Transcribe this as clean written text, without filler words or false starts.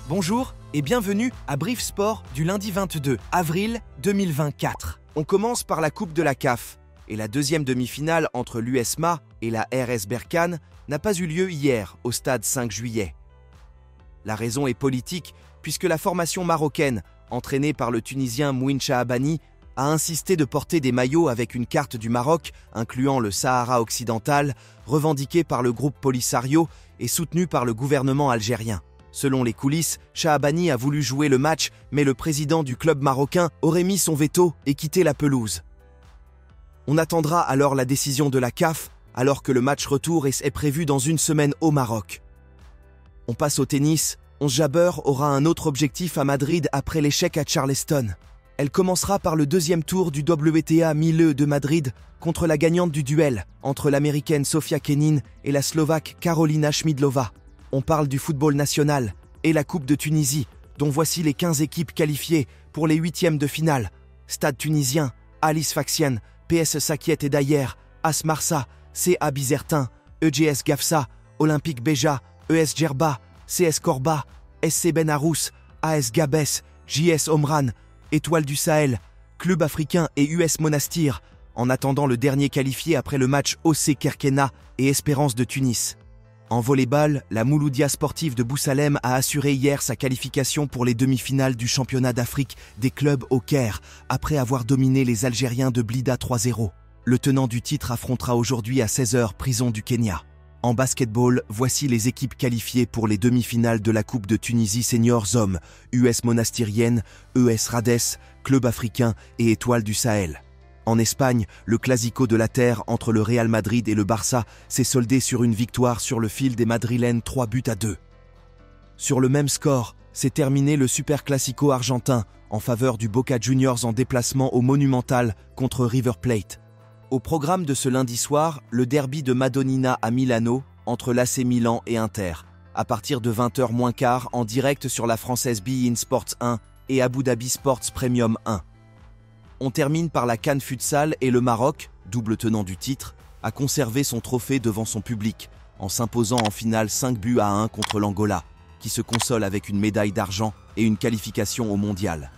Bonjour et bienvenue à Brief Sport du lundi 22 avril 2024. On commence par la Coupe de la CAF et la deuxième demi-finale entre l'USMA et la RS Berkane n'a pas eu lieu hier au stade 5 juillet. La raison est politique puisque la formation marocaine, entraînée par le Tunisien Mouine Chaabani, a insisté de porter des maillots avec une carte du Maroc, incluant le Sahara occidental, revendiquée par le groupe Polisario et soutenue par le gouvernement algérien. Selon les coulisses, Chaabani a voulu jouer le match, mais le président du club marocain aurait mis son veto et quitté la pelouse. On attendra alors la décision de la CAF, alors que le match retour est prévu dans une semaine au Maroc. On passe au tennis. Ons Jabeur aura un autre objectif à Madrid après l'échec à Charleston. Elle commencera par le deuxième tour du WTA 1000 de Madrid contre la gagnante du duel entre l'américaine Sofia Kenin et la slovaque Karolina Schmidlova. On parle du football national et la Coupe de Tunisie, dont voici les 15 équipes qualifiées pour les huitièmes de finale. Stade tunisien, Alice Faxian, PS Sakiet et Dayer, AS Marsa, CA Bizertin, EGS Gafsa, Olympique Béja, ES Djerba, CS Korba, SC Ben Arous, AS Gabès, JS Omran, Étoile du Sahel, Club africain et US Monastir, en attendant le dernier qualifié après le match OC Kerkena et Espérance de Tunis. En volleyball, la Mouloudia sportive de Boussalem a assuré hier sa qualification pour les demi-finales du championnat d'Afrique des clubs au Caire, après avoir dominé les Algériens de Blida 3-0. Le tenant du titre affrontera aujourd'hui à 16h Prison du Kenya. En basketball, voici les équipes qualifiées pour les demi-finales de la Coupe de Tunisie Seniors Hommes, US Monastirienne, ES Rades, Club africain et Étoile du Sahel. En Espagne, le Clasico de la Terre entre le Real Madrid et le Barça s'est soldé sur une victoire sur le fil des Madrilènes 3-2. Sur le même score, s'est terminé le Super Clasico argentin en faveur du Boca Juniors en déplacement au Monumental contre River Plate. Au programme de ce lundi soir, le derby de Madonnina à Milano entre l'AC Milan et Inter, à partir de 20h moins quart en direct sur la française beIN Sports 1 et Abu Dhabi Sports Premium 1. On termine par la CAN Futsal et le Maroc, double tenant du titre, a conservé son trophée devant son public, en s'imposant en finale 5-1 contre l'Angola, qui se console avec une médaille d'argent et une qualification au mondial.